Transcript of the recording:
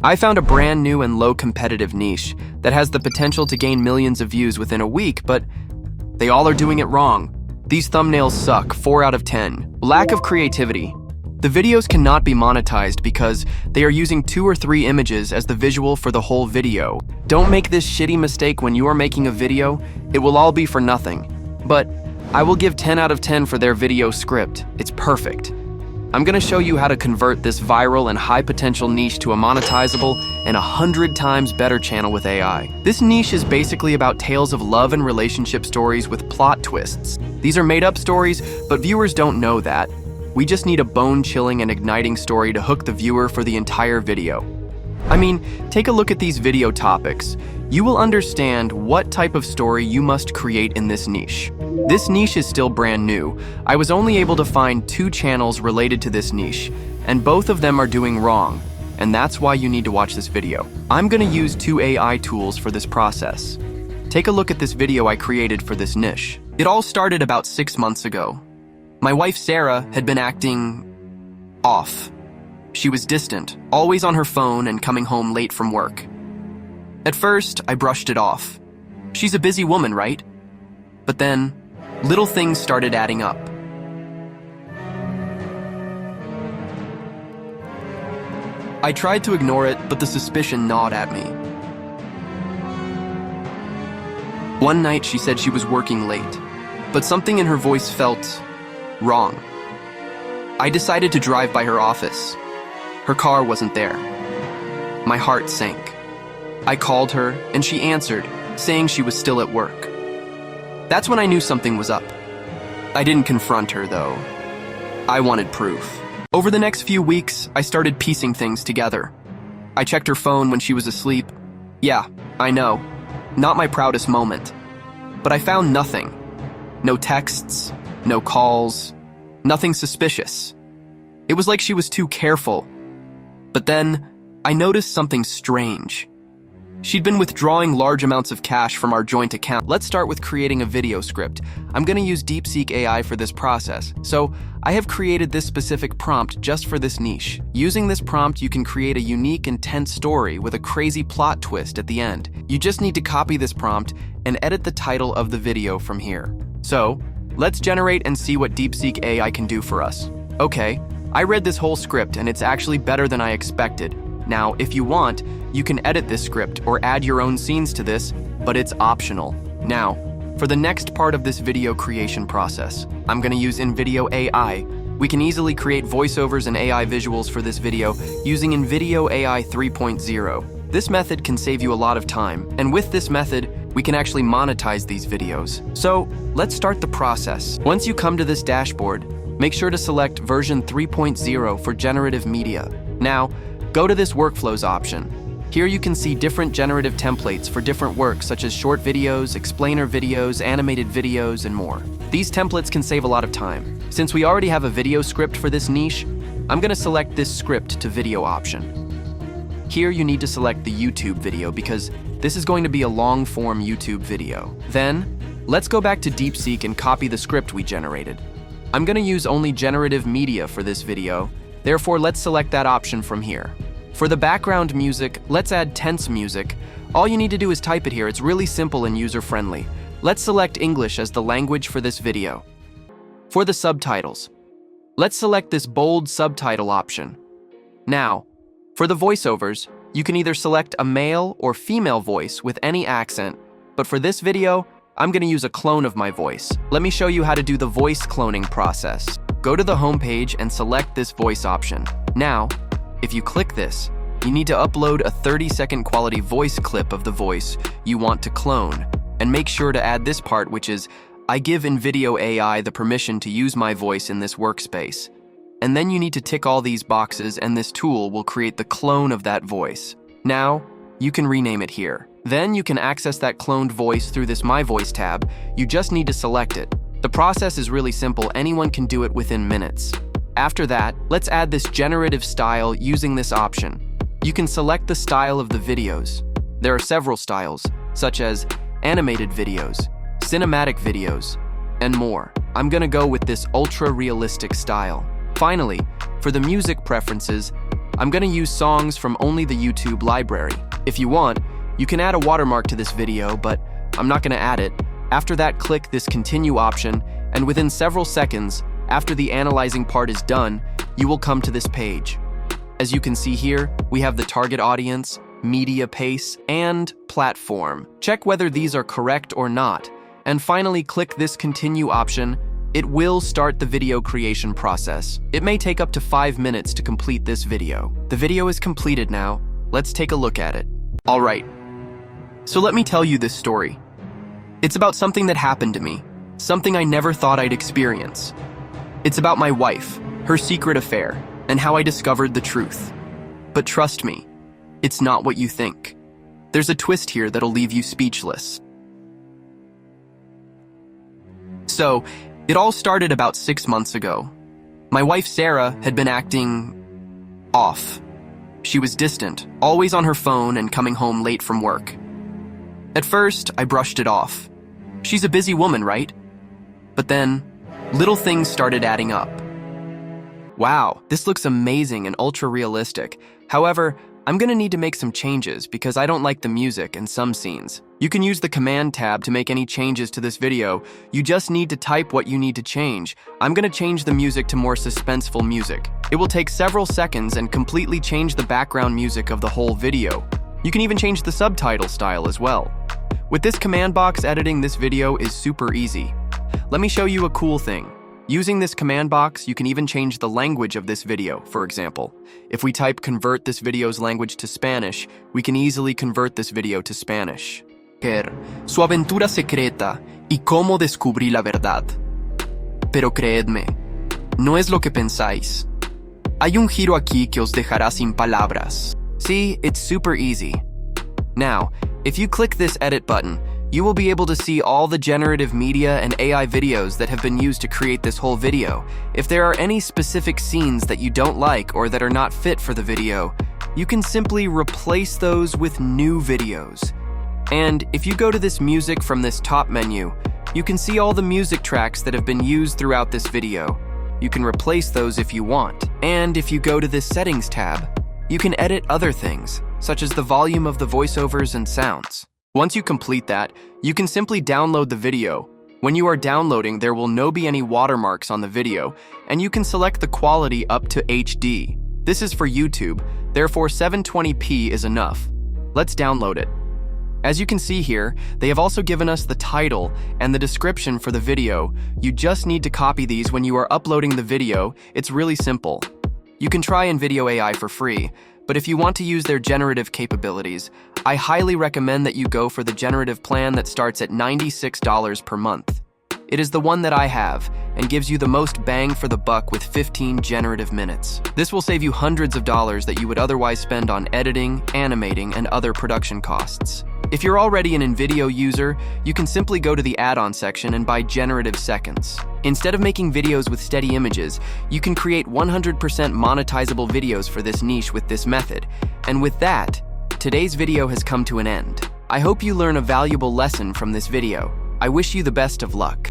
I found a brand new and low competitive niche that has the potential to gain millions of views within a week, but they all are doing it wrong. These thumbnails suck, 4 out of 10. Lack of creativity. The videos cannot be monetized because they are using 2 or 3 images as the visual for the whole video. Don't make this shitty mistake when you are making a video. It will all be for nothing. But I will give 10 out of 10 for their video script. It's perfect. I'm gonna show you how to convert this viral and high potential niche to a monetizable and 100 times better channel with AI. This niche is basically about tales of love and relationship stories with plot twists. These are made up stories, but viewers don't know that. We just need a bone-chilling and igniting story to hook the viewer for the entire video. I mean, take a look at these video topics. You will understand what type of story you must create in this niche. This niche is still brand new. I was only able to find 2 channels related to this niche, and both of them are doing wrong, and that's why you need to watch this video. I'm gonna use 2 AI tools for this process. Take a look at this video I created for this niche. It all started about 6 months ago. My wife Sarah had been acting off. She was distant, always on her phone and coming home late from work. At first, I brushed it off. She's a busy woman, right? But then, little things started adding up. I tried to ignore it, but the suspicion gnawed at me. One night, she said she was working late, but something in her voice felt wrong. I decided to drive by her office. Her car wasn't there. My heart sank. I called her, and she answered, saying she was still at work. That's when I knew something was up. I didn't confront her, though. I wanted proof. Over the next few weeks, I started piecing things together. I checked her phone when she was asleep. Yeah, I know. Not my proudest moment. But I found nothing. No texts, no calls, nothing suspicious. It was like she was too careful. But then, I noticed something strange. She'd been withdrawing large amounts of cash from our joint account. Let's start with creating a video script. I'm gonna use DeepSeek AI for this process. So, I have created this specific prompt just for this niche. Using this prompt, you can create a unique and tense story with a crazy plot twist at the end. You just need to copy this prompt and edit the title of the video from here. So, let's generate and see what DeepSeek AI can do for us. Okay, I read this whole script and it's actually better than I expected. Now, if you want, you can edit this script or add your own scenes to this, but it's optional. Now, for the next part of this video creation process, I'm gonna use InVideo AI. We can easily create voiceovers and AI visuals for this video using InVideo AI 3.0. This method can save you a lot of time, and with this method, we can actually monetize these videos. So, let's start the process. Once you come to this dashboard, make sure to select version 3.0 for generative media. Now, go to this workflows option. Here you can see different generative templates for different works such as short videos, explainer videos, animated videos, and more. These templates can save a lot of time. Since we already have a video script for this niche, I'm gonna select this script to video option. Here you need to select the YouTube video because this is going to be a long-form YouTube video. Then, let's go back to DeepSeek and copy the script we generated. I'm gonna use only generative media for this video, therefore let's select that option from here. For the background music, let's add tense music. All you need to do is type it here. It's really simple and user-friendly. Let's select English as the language for this video. For the subtitles, let's select this bold subtitle option. Now, for the voiceovers, you can either select a male or female voice with any accent, but for this video, I'm gonna use a clone of my voice. Let me show you how to do the voice cloning process. Go to the home page and select this voice option. Now, if you click this, you need to upload a 30-second quality voice clip of the voice you want to clone, and make sure to add this part, which is, I give InVideo AI the permission to use my voice in this workspace. And then you need to tick all these boxes and this tool will create the clone of that voice. Now, you can rename it here. Then you can access that cloned voice through this My Voice tab. You just need to select it. The process is really simple. Anyone can do it within minutes. After that, let's add this generative style using this option. You can select the style of the videos. There are several styles, such as animated videos, cinematic videos, and more. I'm gonna go with this ultra-realistic style. Finally, for the music preferences, I'm gonna use songs from only the YouTube library. If you want, you can add a watermark to this video, but I'm not gonna add it. After that, click this continue option, and within several seconds, after the analyzing part is done, you will come to this page. As you can see here, we have the target audience, media pace, and platform. Check whether these are correct or not. And finally, click this continue option. It will start the video creation process. It may take up to 5 minutes to complete this video. The video is completed now. Let's take a look at it. All right. So let me tell you this story. It's about something that happened to me, something I never thought I'd experience. It's about my wife, her secret affair, and how I discovered the truth. But trust me, it's not what you think. There's a twist here that'll leave you speechless. So, it all started about 6 months ago. My wife Sarah had been acting off. She was distant, always on her phone and coming home late from work. At first, I brushed it off. She's a busy woman, right? But then, little things started adding up. Wow, this looks amazing and ultra-realistic. However, I'm gonna need to make some changes because I don't like the music in some scenes. You can use the command tab to make any changes to this video. You just need to type what you need to change. I'm gonna change the music to more suspenseful music. It will take several seconds and completely change the background music of the whole video. You can even change the subtitle style as well. With this command box editing, this video is super easy. Let me show you a cool thing. Using this command box, you can even change the language of this video, for example. If we type convert this video's language to Spanish, we can easily convert this video to Spanish. Su aventura secreta y cómo descubrí la verdad. Pero creedme, no es lo que pensáis. Hay un giro aquí que os dejará sin palabras. See, it's super easy. Now, if you click this edit button, you will be able to see all the generative media and AI videos that have been used to create this whole video. If there are any specific scenes that you don't like or that are not fit for the video, you can simply replace those with new videos. And if you go to this music from this top menu, you can see all the music tracks that have been used throughout this video. You can replace those if you want. And if you go to this settings tab, you can edit other things, such as the volume of the voiceovers and sounds. Once you complete that, you can simply download the video. When you are downloading, there will no be any watermarks on the video, and you can select the quality up to HD. This is for YouTube, therefore 720p is enough. Let's download it. As you can see here, they have also given us the title and the description for the video. You just need to copy these when you are uploading the video. It's really simple. You can try InVideo AI for free, but if you want to use their generative capabilities, I highly recommend that you go for the generative plan that starts at $96 per month. It is the one that I have and gives you the most bang for the buck with 15 generative minutes. This will save you hundreds of dollars that you would otherwise spend on editing, animating, and other production costs. If you're already an InVideo user, you can simply go to the add-on section and buy generative seconds. Instead of making videos with steady images, you can create 100% monetizable videos for this niche with this method. And with that, today's video has come to an end. I hope you learn a valuable lesson from this video. I wish you the best of luck.